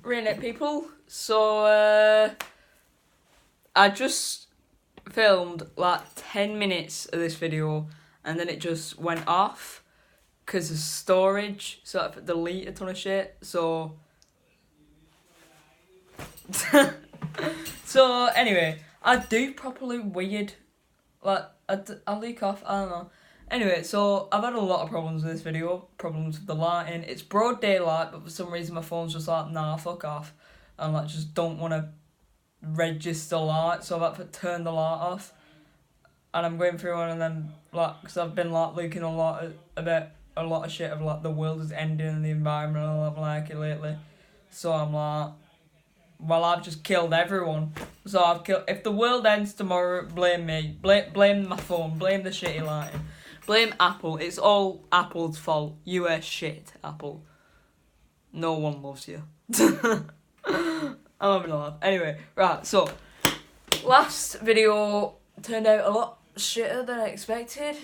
Redneck people. So, I just filmed like 10 minutes of this video and then it just went off because of storage. So I have to delete a ton of shit. So, so anyway, I do properly weird. Like, I leak off, I don't know. Anyway, so I've had a lot of problems with this video. Problems with the lighting. It's broad daylight, but for some reason my phone's just like, nah, fuck off. And like, just don't want to register light, so I've had to turn the light off. And I'm going through one of them, like, because I've been like leaking about a lot of shit of like the world is ending and the environment and I don't like it lately. So I'm like, well, I've just killed everyone. So I've killed. If the world ends tomorrow, blame me. Blame my phone. Blame the shitty lighting. Blame Apple. It's all Apple's fault. You are shit, Apple. No one loves you. I'm having a laugh. Anyway, right, so last video turned out a lot shitter than I expected.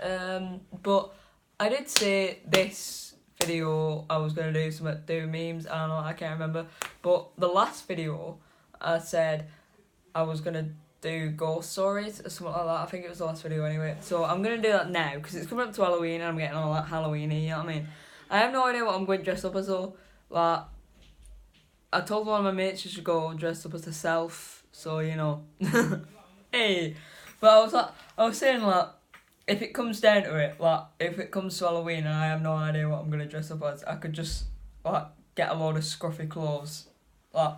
But I did say this video I was gonna do something, do memes, I don't know, I can't remember. But the last video I said I was gonna do ghost stories or something like that. I think it was the last video anyway. So I'm gonna do that now because it's coming up to Halloween and I'm getting all that Halloween-y, you know what I mean? I have no idea what I'm going to dress up as though. Like, I told one of my mates she should go dressed up as herself, so you know. Hey, but I was saying like, if it comes down to it, like if it comes to Halloween and I have no idea what I'm gonna dress up as, I could just like get a load of scruffy clothes, like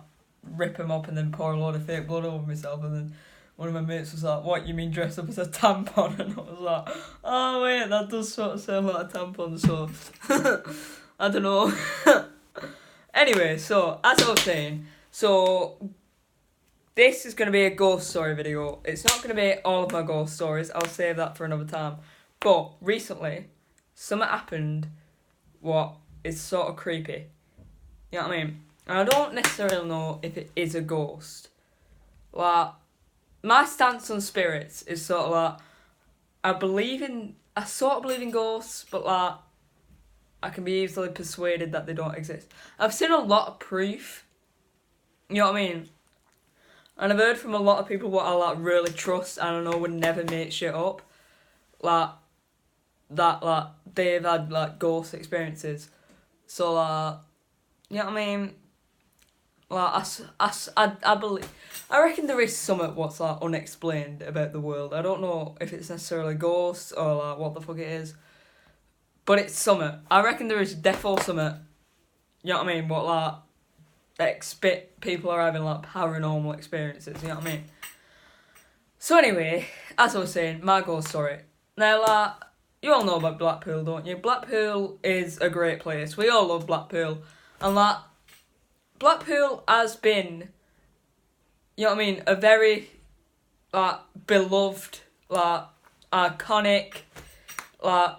rip them up and then pour a load of fake blood over myself, and then one of my mates was like, "What, you mean dress up as a tampon?" And I was like, "Oh wait, that does sort of sound like a tampon." So I don't know. Anyway, so as I was saying, so this is going to be a ghost story video. It's not going to be all of my ghost stories. I'll save that for another time. But recently, something happened what is sort of creepy. You know what I mean? And I don't necessarily know if it is a ghost. Like, my stance on spirits is sort of like, I sort of believe in ghosts, but like, I can be easily persuaded that they don't exist. I've seen a lot of proof. You know what I mean? And I've heard from a lot of people what I like really trust and I know would never make shit up. Like, that like they've had like ghost experiences. So like, you know what I mean? Like, I believe, I reckon there is something what's like unexplained about the world. I don't know if it's necessarily ghosts or like what the fuck it is. But it's something. I reckon there is defo something. You know what I mean? What like people are having like paranormal experiences. You know what I mean? So anyway, as I was saying, my ghost story. Now, like, you all know about Blackpool, don't you? Blackpool is a great place. We all love Blackpool, and like, Blackpool has been, you know what I mean, a very like beloved, like iconic, like,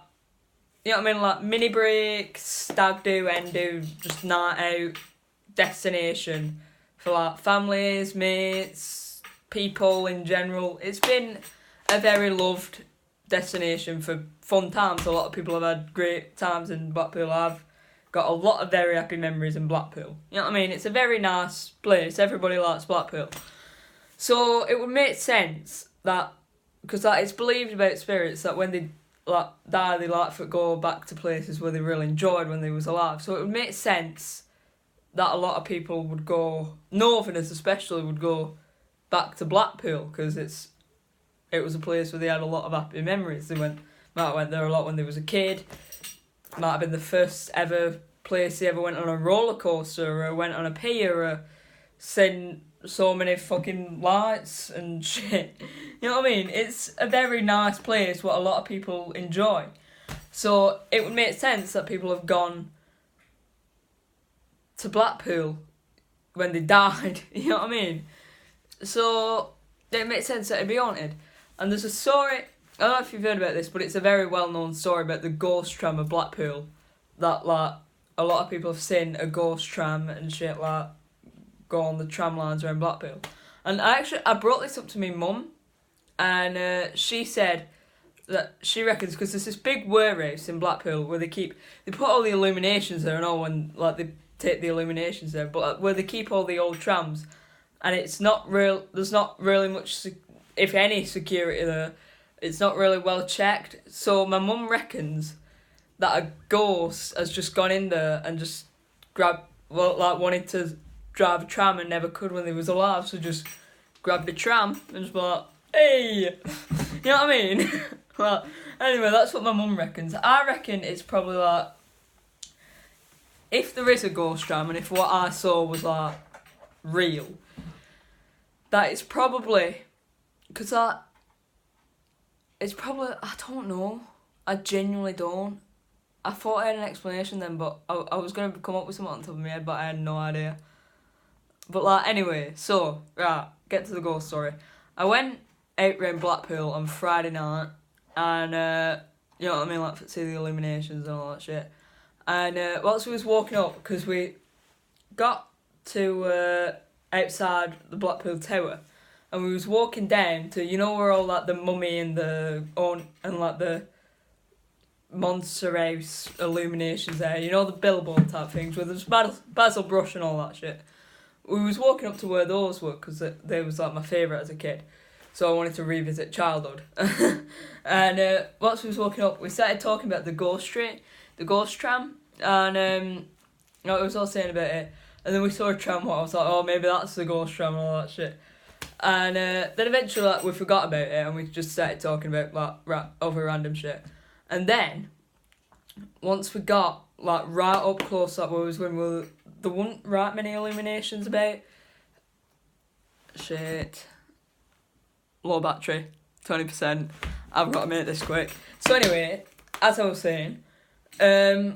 you know what I mean, like mini breaks, stag do, end do, just night out destination for like families, mates, people in general. It's been a very loved destination for fun times. A lot of people have had great times in Blackpool. I've got a lot of very happy memories in Blackpool. You know what I mean? It's a very nice place. Everybody likes Blackpool. So it would make sense that, because like, it's believed about spirits that when they like die, they like to go back to places where they really enjoyed when they was alive. So it would make sense that a lot of people would go, Northerners especially, would go back to Blackpool because it was a place where they had a lot of happy memories. Might have went there a lot when they was a kid. Might have been the first ever place they ever went on a roller coaster or went on a pier or seen so many fucking lights and shit. You know what I mean? It's a very nice place what a lot of people enjoy. So it would make sense that people have gone to Blackpool when they died. You know what I mean? So it makes sense that it'd be haunted. And there's a story, I don't know if you've heard about this, but it's a very well-known story about the ghost tram of Blackpool. That like a lot of people have seen a ghost tram and shit like go on the tram lines around Blackpool. And I brought this up to my mum, and she said that she reckons, because there's this big warehouse in Blackpool where they put all the illuminations there and all, when like they take the illuminations there, but where they keep all the old trams, and it's not real. There's not really much, if any, security there. It's not really well checked. So my mum reckons that a ghost has just gone in there and just wanted to drive a tram and never could when they was alive, so just grabbed a tram and just like, hey, you know what I mean? Well, anyway, that's what my mum reckons. I reckon it's probably like, if there is a ghost tram and if what I saw was like real, that it's probably, because it's probably, I don't know. I genuinely don't. I thought I had an explanation then, but I was going to come up with something on top of my head, but I had no idea. But like, anyway, so, right, get to the ghost story. I went out in Blackpool on Friday night, and, you know what I mean, like, see the illuminations and all that shit. And whilst we was walking up, because we got to outside the Blackpool Tower, and we was walking down to, you know, where all like the mummy and like the monster house illuminations there, you know, the billboard type things where there's basil brush and all that shit. We was walking up to where those were because they was like my favourite as a kid, so I wanted to revisit childhood. And whilst we was walking up, we started talking about the ghost tram, and you know, it was all saying about it. And then we saw a tram. I was like, oh, maybe that's the ghost tram and all that shit. And then eventually, like, we forgot about it and we just started talking about like other random shit. And then once we got like right up close, like where was when there weren't right many illuminations about. Shit. Low battery, 20%. I've got to make this quick. So anyway, as I was saying, as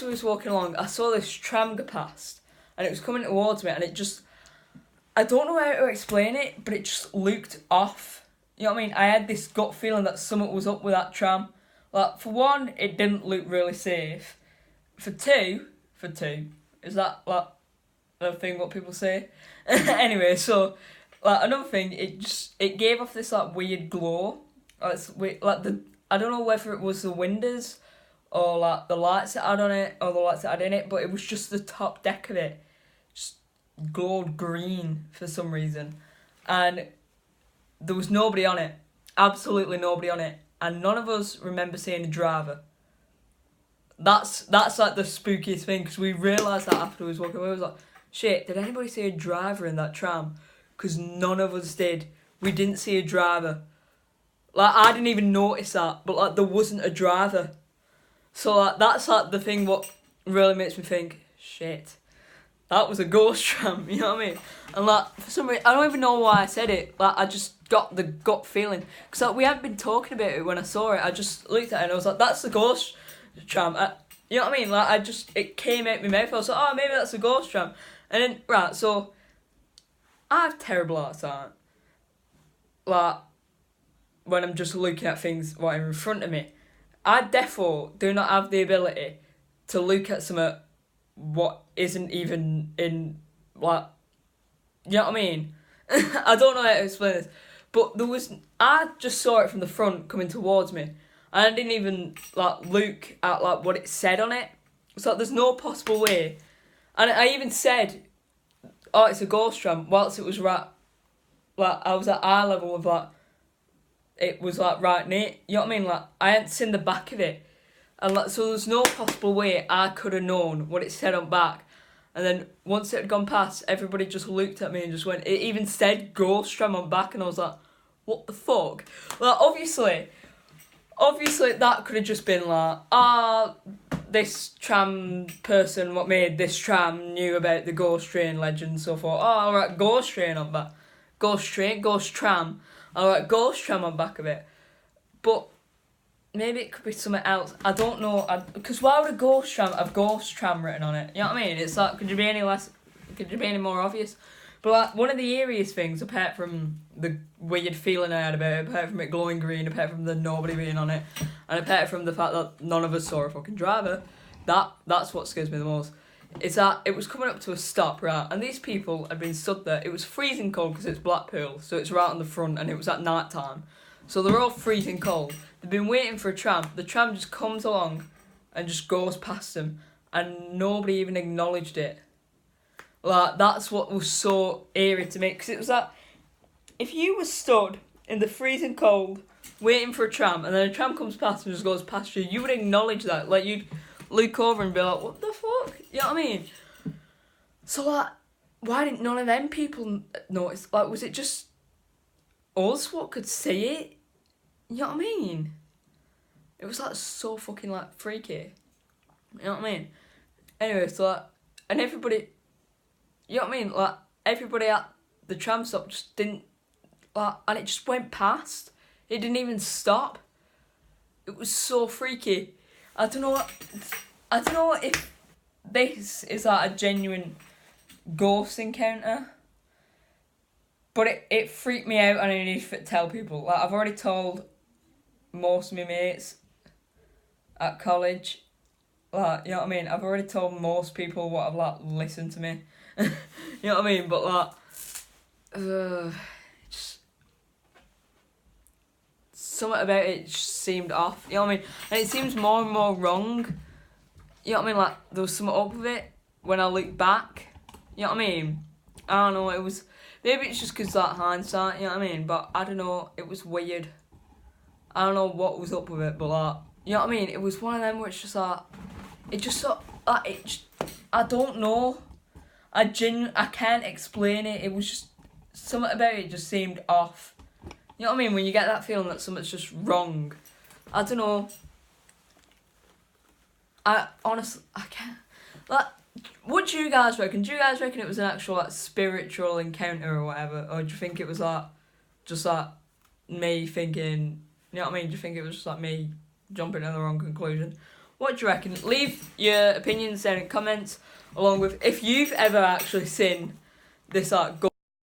we was walking along, I saw this tram go past, and it was coming towards me, and it just, I don't know how to explain it, but it just looked off. You know what I mean? I had this gut feeling that something was up with that tram. Like, for one, it didn't look really safe. For two, is that, like, the thing what people say? Anyway, so, like, another thing, it gave off this, like, weird glow. I don't know whether it was the windows, or, like, the lights that I had on it, or the lights that I had in it, but it was just the top deck of it. Just glowed green for some reason, and there was nobody on it, absolutely nobody on it, and none of us remember seeing a driver. That's like the spookiest thing, because we realised that after we was walking away. We was like, shit, did anybody see a driver in that tram? Because none of us did. We didn't see a driver. Like, I didn't even notice that, but like there wasn't a driver. So like that's like the thing what really makes me think, shit, that was a ghost tram, you know what I mean? And like, for some reason, I don't even know why I said it, like I just got the gut feeling. Because like, we hadn't been talking about it when I saw it, I just looked at it and I was like, that's the ghost tram. You know what I mean? Like, it came out my mouth, I was like, oh, maybe that's a ghost tram. And then, right, so, I have terrible eyesight. Like, when I'm just looking at things what are in front of me. I therefore do not have the ability to look at something what isn't even in, like, you know what I mean? I don't know how to explain this, but I just saw it from the front coming towards me, and I didn't even, like, look at, like, what it said on it. So there's no possible way. And I even said, oh, it's a ghost tram, whilst it was right, like, I was at eye level of, like, it was, like, right near, you know what I mean? Like, I hadn't seen the back of it. And, like, so there's no possible way I could have known what it said on back. And then once it had gone past, everybody just looked at me and just went, it even said ghost tram on back, and I was like, what the fuck? Like, obviously that could have just been like, this tram person what made this tram knew about the ghost train legend, so forth. Oh, alright, ghost train on back. Ghost tram. Alright, ghost tram on back of it. But maybe it could be something else. I don't know. Because why would a ghost tram have ghost tram written on it? You know what I mean? It's like, could you be any more obvious? But like, one of the eeriest things, apart from the weird feeling I had about it, apart from it glowing green, apart from the nobody being on it, and apart from the fact that none of us saw a fucking driver, that's what scares me the most. It's that it was coming up to a stop, right, and these people had been stood there. It was freezing cold because it's Blackpool, so it's right on the front, and it was at night time. So they're all freezing cold. They've been waiting for a tram. The tram just comes along and just goes past them. and nobody even acknowledged it. Like, that's what was so eerie to me, because it was like, if you were stood in the freezing cold, waiting for a tram, and then a tram comes past and just goes past you, you would acknowledge that. Like, you'd look over and be like, what the fuck? You know what I mean? So, like, why didn't none of them people notice? Like, was it just us what could see it? You know what I mean? It was, like, so fucking, like, freaky. You know what I mean? Anyway, so, like, and everybody, you know what I mean? Like, everybody at the tram stop just didn't, like, and it just went past. It didn't even stop. It was so freaky. I don't know if this is, like, a genuine ghost encounter, but it freaked me out and I need to tell people. Like, I've already told most of my mates at college. Like, you know what I mean? I've already told most people what have, like, listened to me. You know what I mean? But, like, just something about it just seemed off. You know what I mean? And it seems more and more wrong. You know what I mean? Like, there was something up with it when I look back. You know what I mean? I don't know, it was, maybe it's just because, like, hindsight, you know what I mean? But I don't know, it was weird. I don't know what was up with it, but, like, you know what I mean? It was one of them where it's just, like, it just sort like, I don't know. I can't explain it. It was just, something about it just seemed off. You know what I mean? When you get that feeling that something's just wrong. I don't know. I honestly, I can't. Like, what do you guys reckon? Do you guys reckon it was an actual, like, spiritual encounter or whatever? Or do you think it was, like, just, like, me thinking, you know what I mean? Do you think it was just, like, me jumping to the wrong conclusion? What do you reckon? Leave your opinions down in comments, along with if you've ever actually seen this, like,